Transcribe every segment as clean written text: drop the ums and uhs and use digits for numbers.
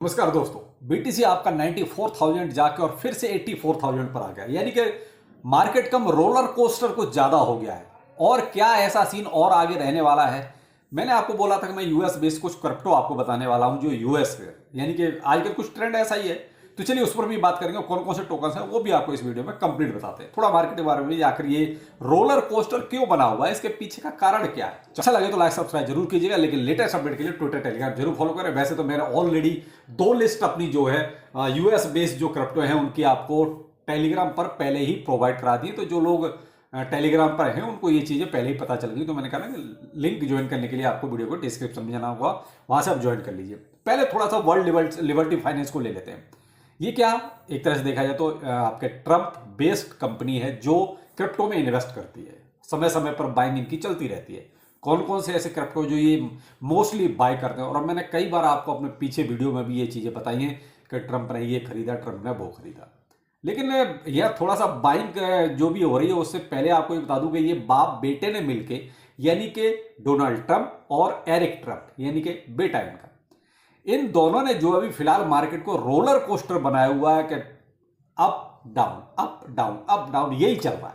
नमस्कार दोस्तों। बीटीसी आपका 94,000 जाके और फिर से 84,000 पर आ गया, यानी कि मार्केट कम रोलर कोस्टर कुछ ज्यादा हो गया है। और क्या ऐसा सीन और आगे रहने वाला है? मैंने आपको बोला था कि मैं यूएस बेस्ड कुछ क्रिप्टो आपको बताने वाला हूं जो यूएस पे, यानी कि आजकल कुछ ट्रेंड ऐसा ही है। तो चलिए उस पर भी बात करेंगे, कौन कौन से टोकन्स हैं वो भी आपको इस वीडियो में कंप्लीट बताते हैं। थोड़ा मार्केट के बारे में भी, आखिर ये रोलर कोस्टर क्यों बना हुआ है, इसके पीछे का कारण क्या है। अच्छा लगे तो लाइक सब्सक्राइब जरूर कीजिएगा, लेकिन लेटेस्ट अपडेट के लिए ट्विटर टेलीग्राम जरूर फॉलो करें। वैसे तो मैंने ऑलरेडी 2 लिस्ट अपनी जो है यूएस बेस्ड जो क्रिप्टो है उनकी आपको टेलीग्राम पर पहले ही प्रोवाइड करा दी। तो जो लोग टेलीग्राम पर हैं उनको ये चीजें पहले ही पता चल गई। तो मैंने कहा ना कि लिंक ज्वाइन करने के लिए आपको वीडियो को डिस्क्रिप्शन में जाना होगा, वहां से आप ज्वाइन कर लीजिए। पहले थोड़ा सा वर्ल्ड लिबर्टी फाइनेंस को ले लेते हैं। ये क्या, एक तरह से देखा जाए तो आपके ट्रंप बेस्ड कंपनी है जो क्रिप्टो में इन्वेस्ट करती है। समय समय पर बाइंग इनकी चलती रहती है। कौन कौन से ऐसे क्रिप्टो जो ये मोस्टली बाय करते हैं, और मैंने कई बार आपको अपने पीछे वीडियो में भी ये चीजें बताई हैं कि ट्रंप ने ये खरीदा, ट्रंप ने वो खरीदा। लेकिन यह थोड़ा सा बाइंग जो भी हो रही है उससे पहले आपको ये बता दूं कि ये बाप बेटे ने मिलके, यानी कि डोनाल्ड ट्रंप और एरिक ट्रंप, यानी कि बेटा इनका, इन दोनों ने जो अभी फिलहाल मार्केट को रोलर कोस्टर बनाया हुआ है कि up down up down up down, यही चल रहा है।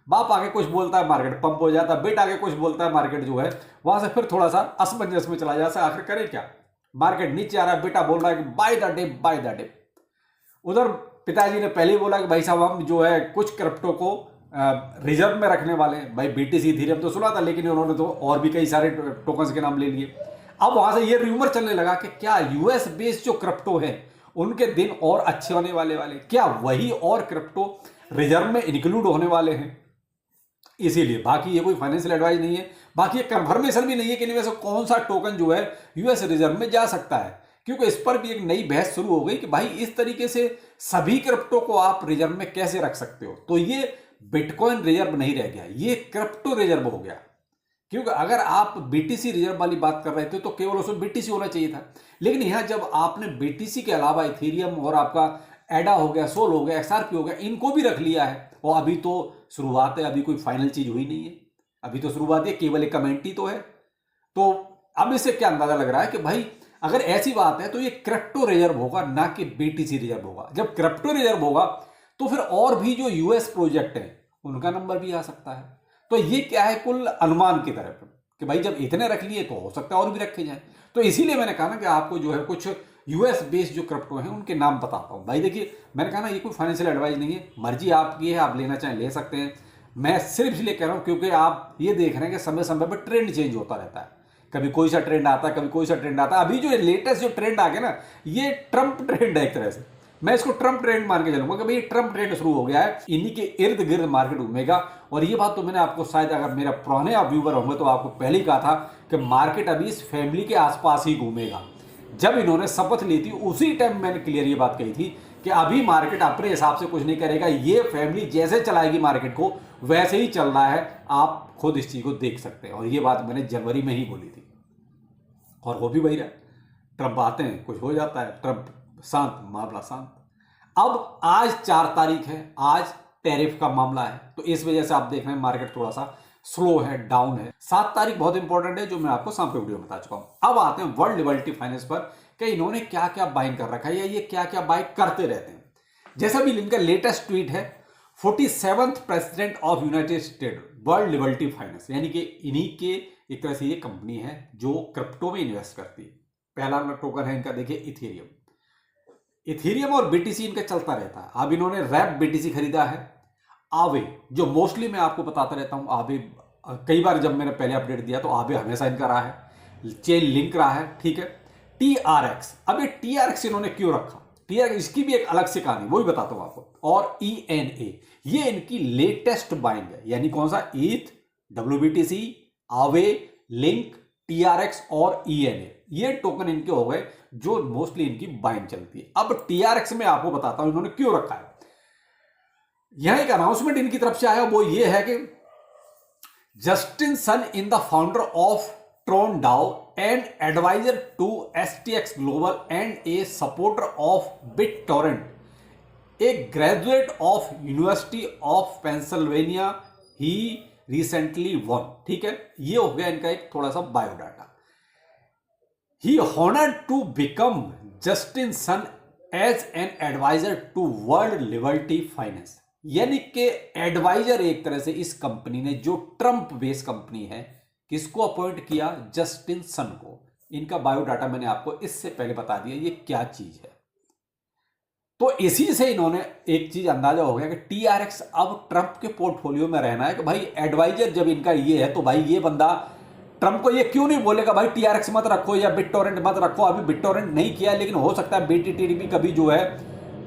बाप आगे कुछ बोलता है मार्केट पंप हो जाता है, बेटा आगे कुछ बोलता है मार्केट जो है वहां से फिर थोड़ा सा असमंजस में चला जाता है। आखिर करे क्या, मार्केट नीचे आ रहा है, बेटा बोल रहा है कि by the dip by the dip. उधर पिताजी ने पहले ही बोला कि भाई साहब हम जो है कुछ क्रिप्टो को रिजर्व में रखने वाले हैं। भाई बीटीसी इथेरियम तो सुना था, लेकिन उन्होंने तो और भी कई सारे टोकन्स के नाम ले लिए। अब वहां से ये रूमर चलने लगा कि क्या यूएस बेस्ड जो क्रिप्टो है उनके दिन और अच्छे होने वाले क्या वही और क्रिप्टो रिजर्व में इंक्लूड होने वाले हैं। इसीलिए, बाकी ये कोई फाइनेंशियल एडवाइस नहीं है, बाकी ये कंफर्मेशन भी नहीं है कि इनमें से कौन सा टोकन जो है यूएस रिजर्व में जा सकता है। क्योंकि इस पर भी एक नई बहस शुरू हो गई कि भाई इस तरीके से सभी क्रिप्टो को आप रिजर्व में कैसे रख सकते हो। तो ये बिटकॉइन रिजर्व नहीं रह गया, ये क्रिप्टो रिजर्व हो गया। क्योंकि अगर आप बीटीसी रिजर्व वाली बात कर रहे थे तो केवल उसमें बीटीसी होना चाहिए था। लेकिन यहां जब आपने बीटीसी के अलावा इथेरियम और आपका एडा हो गया, सोल हो गया, एक्सआरपी हो गया, इनको भी रख लिया है। और अभी तो शुरुआत है, अभी कोई फाइनल चीज हुई नहीं है, अभी तो शुरुआत है, केवल एक कमेंट ही तो है। तो अब इससे क्या अंदाजा लग रहा है कि भाई अगर ऐसी बात है तो ये क्रिप्टो रिजर्व होगा, ना कि बीटीसी रिजर्व होगा। जब क्रिप्टो रिजर्व होगा तो फिर और भी जो यूएस प्रोजेक्ट है उनका नंबर भी आ सकता है। तो ये क्या है, कुल अनुमान की तरफ कि भाई जब इतने रख लिए तो हो सकता है और भी रखे जाए। तो इसीलिए मैंने कहा ना कि आपको जो है कुछ यूएस बेस्ड जो क्रिप्टो हैं उनके नाम बताता हूं। भाई देखिए, मैंने कहा ना ये कोई फाइनेंशियल एडवाइस नहीं है, मर्जी आपकी है, आप लेना चाहें ले सकते हैं। मैं सिर्फ इसलिए कह रहा हूं क्योंकि आप ये देख रहे हैं कि समय समय पर ट्रेंड चेंज होता रहता है। कभी कोई सा ट्रेंड आता है, कभी कोई सा ट्रेंड आता है। अभी जो लेटेस्ट जो ट्रेंड आ गया ना, ये ट्रंप ट्रेंड है एक तरह से। मैं इसको ट्रंप ट्रेंड मान के चलूंगा कि भाई ट्रंप ट्रेंड शुरू हो गया है, इन्हीं के इर्द गिर्द मार्केट घूमेगा। और ये बात तो मैंने आपको, शायद अगर मेरा पुराने आप व्यूवर होंगे तो आपको पहले ही कहा था कि मार्केट अभी इस फैमिली के आसपास ही घूमेगा। जब इन्होंने शपथ ली थी उसी टाइम मैंने क्लियर ये बात कही थी कि अभी मार्केट अपने हिसाब से कुछ नहीं करेगा, ये फैमिली जैसे चलाएगी मार्केट को वैसे ही चल रहा है। आप खुद इस चीज को देख सकते हैं। और ये बात मैंने जनवरी में ही बोली थी और हो भी वही रहा। ट्रंप आते हैं, कुछ हो जाता है, ट्रंप शांत, मामला शांत। अब आज 4 तारीख है, आज टैरिफ का मामला है, तो इस वजह से आप देख रहे हैं मार्केट थोड़ा सा स्लो है, डाउन है। 7 तारीख बहुत इंपॉर्टेंट है, जो मैं आपको शाम के वीडियो में बता चुका हूं। अब आते हैं वर्ल्ड लिबर्टी फाइनेंस पर कि इन्होंने क्या क्या बाइंग कर रखा है या ये क्या क्या बाइंग करते रहते हैं। जैसा भी इनका लेटेस्ट ट्वीट है, 47th president of United state world Liberty Finance, यानी कि इन्हीं के एक तरह से ये कंपनी है जो क्रिप्टो में इन्वेस्ट करती है। पहला टोकन है इनका, देखिए इथेरियम। इथेरियम और बीटीसी इनका चलता रहता है। अब इन्होंने रैप बीटीसी खरीदा है। आवे, जो मोस्टली मैं आपको बताता रहता हूं, आवे कई बार जब मैंने पहले अपडेट दिया तो आवे हमेशा इनका रहा है, चेन लिंक रहा है, ठीक है। टीआरएक्स, अब ये टीआरएक्स इन्होंने क्यों रखा, टीआरएक्स इसकी भी एक अलग से कहानी, वो भी बताता हूं आपको। और ईएनए, ये इनकी लेटेस्ट बाइंग है, यानी कौन सा, ईथ, डब्ल्यूबीटीसी, आवे, लिंक, टीआरएक्स और ईएनए, ये टोकन इनके हो गए जो मोस्टली इनकी बाइंग चलती है। अब टीआरएक्स में आपको बताता हूं इन्होंने क्यों रखा है। यहां एक अनाउंसमेंट इनकी तरफ से आया, वो ये है कि Justin Sun in the founder of Tron DAO and advisor to STX Global and a supporter of BitTorrent, a graduate of University of Pennsylvania, he recently won. ठीक है, ये हो गया इनका एक थोड़ा सा biodata. He honored to become Justin Sun as an advisor to World Liberty Finance. यानी कि एडवाइजर एक तरह से इस कंपनी ने, जो ट्रंप बेस कंपनी है, किसको अपॉइंट किया? जस्टिन सन को। इनका बायोडाटा मैंने आपको इससे पहले बता दिया ये क्या चीज है। तो इसी से इन्होंने एक चीज अंदाजा हो गया कि टीआरएक्स अब ट्रंप के पोर्टफोलियो में रहना है कि भाई एडवाइजर जब इनका ये है तो भाई ये बंदा ट्रंप को ये क्यों नहीं बोलेगा भाई टीआरएक्स मत रखो या बिटटोरेंट मत रखो। अभी बिटटोरेंट नहीं किया, लेकिन हो सकता है बीटीटी भी कभी जो है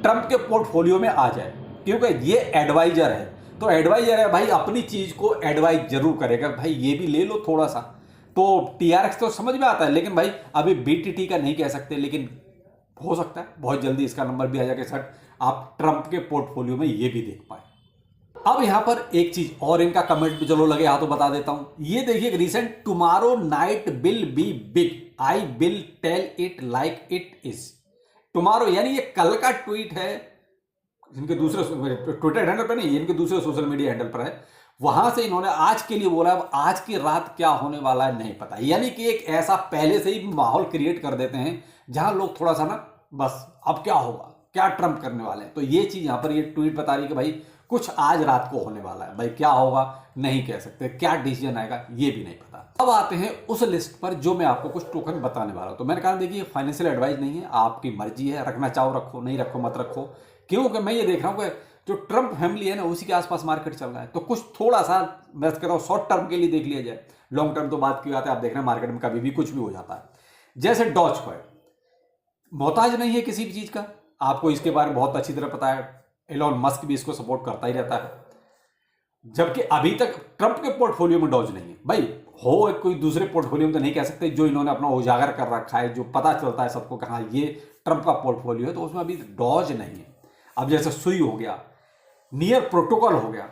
ट्रंप के पोर्टफोलियो में आ जाए, क्योंकि ये एडवाइजर है। तो एडवाइजर है भाई, अपनी चीज को एडवाइज जरूर करेगा भाई ये भी ले लो थोड़ा सा। तो टीआरएक्स तो समझ में आता है, लेकिन भाई अभी बीटीटी का नहीं कह सकते, लेकिन हो सकता है बहुत जल्दी इसका नंबर भी आ जाए सर आप ट्रंप के पोर्टफोलियो में ये भी देख पाए। अब यहां पर एक चीज और इनका कमेंट भी चलो लगे तो बता देता हूं। ये देखिए recent, tomorrow night will be big, I will tell it like it is. Tomorrow यानी ये कल का ट्वीट है, इनके दूसरे ट्विटर हैंडल पर नहीं, इनके दूसरे सोशल मीडिया हैंडल पर है। वहां से इन्होंने आज के लिए बोला, अब आज की रात क्या होने वाला है नहीं पता। यानी कि एक ऐसा पहले से ही माहौल क्रिएट कर देते हैं जहां लोग थोड़ा सा ना बस अब क्या होगा, क्या ट्रंप करने वाले हैं। तो ये चीज यहां पर ये ट्वीट बता रही है कि भाई कुछ आज रात को होने वाला है। भाई क्या होगा नहीं कह सकते, क्या डिसीजन आएगा ये भी नहीं पता। अब आते हैं उस लिस्ट पर जो मैं आपको कुछ टोकन बताने वाला हूं। तो मैंने कहा देखिए फाइनेंशियल एडवाइस नहीं है, आपकी मर्जी है, रखना चाहो रखो, नहीं रखो मत रखो। क्योंकि मैं ये देख रहा हूं कि जो ट्रंप फैमिली है ना उसी के आसपास मार्केट चल रहा है। तो कुछ थोड़ा सा मैं कह रहा हूं शॉर्ट टर्म के लिए देख लिया जाए, लॉन्ग टर्म तो बात की बात है। आप देख रहे हैं मार्केट में कभी भी कुछ भी हो जाता है। जैसे डॉज कॉइन मोहताज नहीं है किसी भी चीज का, आपको इसके बारे में बहुत अच्छी तरह पता है। एलॉन मस्क भी इसको सपोर्ट करता ही रहता है, जबकि अभी तक ट्रंप के पोर्टफोलियो में डॉज नहीं है। भाई हो कोई दूसरे पोर्टफोलियो में तो नहीं कह सकते, जो इन्होंने अपना उजागर कर रखा है, जो पता चलता है सबको कहा ये ट्रंप का पोर्टफोलियो है, तो उसमें अभी डॉज नहीं है। अब जैसे सुई हो गया, नियर प्रोटोकॉल हो गया,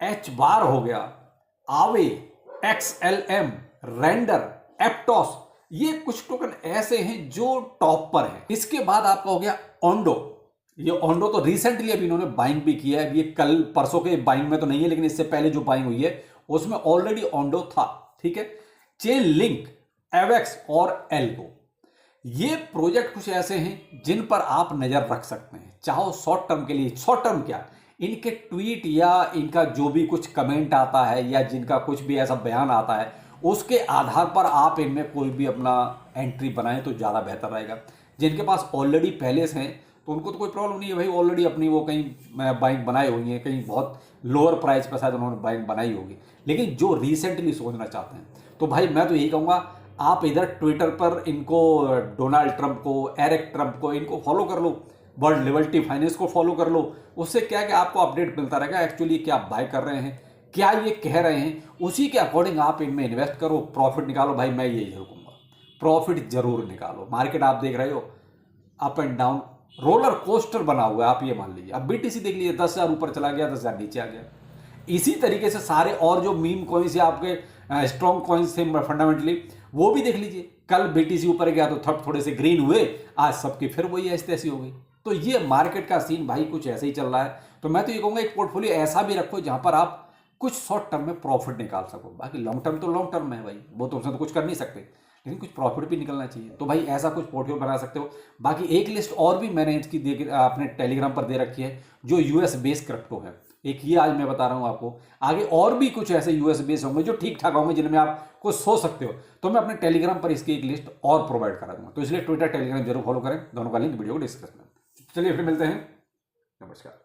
एच बार हो गया, आवे, XLM, रेंडर, एप्टॉस, ये कुछ टोकन ऐसे हैं जो टॉप पर हैं। इसके बाद आपका हो गया ओंडो। ये ओंडो तो रिसेंटली अभी इन्होंने बाइंग भी किया है। ये कल परसों के बाइंग में तो नहीं है, लेकिन इससे पहले जो बाइंग हुई है उसमें ऑलरेडी ओंडो था। ठीक है, चेन लिंक, एवेक्स और एल्गो, ये प्रोजेक्ट कुछ ऐसे हैं जिन पर आप नजर रख सकते हैं, चाहो शॉर्ट टर्म के लिए। शॉर्ट टर्म क्या, इनके ट्वीट या इनका जो भी कुछ कमेंट आता है या जिनका कुछ भी ऐसा बयान आता है उसके आधार पर आप इनमें कोई भी अपना एंट्री बनाएं तो ज़्यादा बेहतर रहेगा। जिनके पास ऑलरेडी पहले से हैं तो उनको तो कोई प्रॉब्लम नहीं है भाई, ऑलरेडी अपनी वो कहीं बाइंग बनाई हुई है, कहीं बहुत लोअर प्राइस पर शायद उन्होंने बाइंग बनाई होगी। लेकिन जो रिसेंटली सोचना चाहते हैं तो भाई मैं तो यही कहूँगा आप इधर ट्विटर पर इनको, डोनाल्ड ट्रंप को, एरिक ट्रंप को, इनको फॉलो कर लो, वर्ल्ड लिबर्टी फाइनेंस को फॉलो कर लो। उससे क्या है कि आपको अपडेट मिलता रहेगा एक्चुअली क्या बाय कर रहे हैं, क्या ये कह रहे हैं, उसी के अकॉर्डिंग आप इनमें इन्वेस्ट करो, प्रॉफिट निकालो। भाई मैं यही जरूर कहूँगा प्रॉफिट जरूर निकालो। मार्केट आप देख रहे हो up and down, roller coaster बना हुआ है, आप ये मान लीजिए। अब बीटीसी देख लीजिए 10,000 ऊपर चला गया, 10,000 नीचे आ गया। इसी तरीके से सारे और जो मीम कॉइन्स या आपके स्ट्रॉन्ग कॉइन्स थे फंडामेंटली, वो भी देख लीजिए। कल बीटीसी ऊपर गया तो थोड़े से ग्रीन हुए, आज सबकी फिर वही ऐसी तैसी हो गई। तो ये मार्केट का सीन भाई कुछ ऐसे ही चल रहा है। तो मैं तो ये कहूँगा एक पोर्टफोलियो ऐसा भी रखो जहां पर आप कुछ शॉर्ट टर्म में प्रॉफिट निकाल सको। बाकी लॉन्ग टर्म तो लॉन्ग टर्म है भाई, वो तो उसमें तो कुछ कर नहीं सकते, लेकिन कुछ प्रॉफिट भी निकलना चाहिए। तो भाई ऐसा कुछ पोर्टफोलियो बना सकते हो। बाकी एक लिस्ट और भी मैंने इसकी अपने टेलीग्राम पर दे रखी है जो यूएस बेस्ड क्रिप्टो है। एक ये आज मैं बता रहा हूँ आपको, आगे और भी कुछ ऐसे यूएस बेस्ड होंगे जो ठीक ठाक होंगे जिनमें आप कुछ सोच सकते हो। तो मैं अपने टेलीग्राम पर इसकी एक लिस्ट और प्रोवाइड करा दूंगा। तो इसलिए ट्विटर टेलीग्राम जरूर फॉलो करें, दोनों का लिंक वीडियो को डिस्क्रिप्शन में। चलिए फिर मिलते हैं, नमस्कार।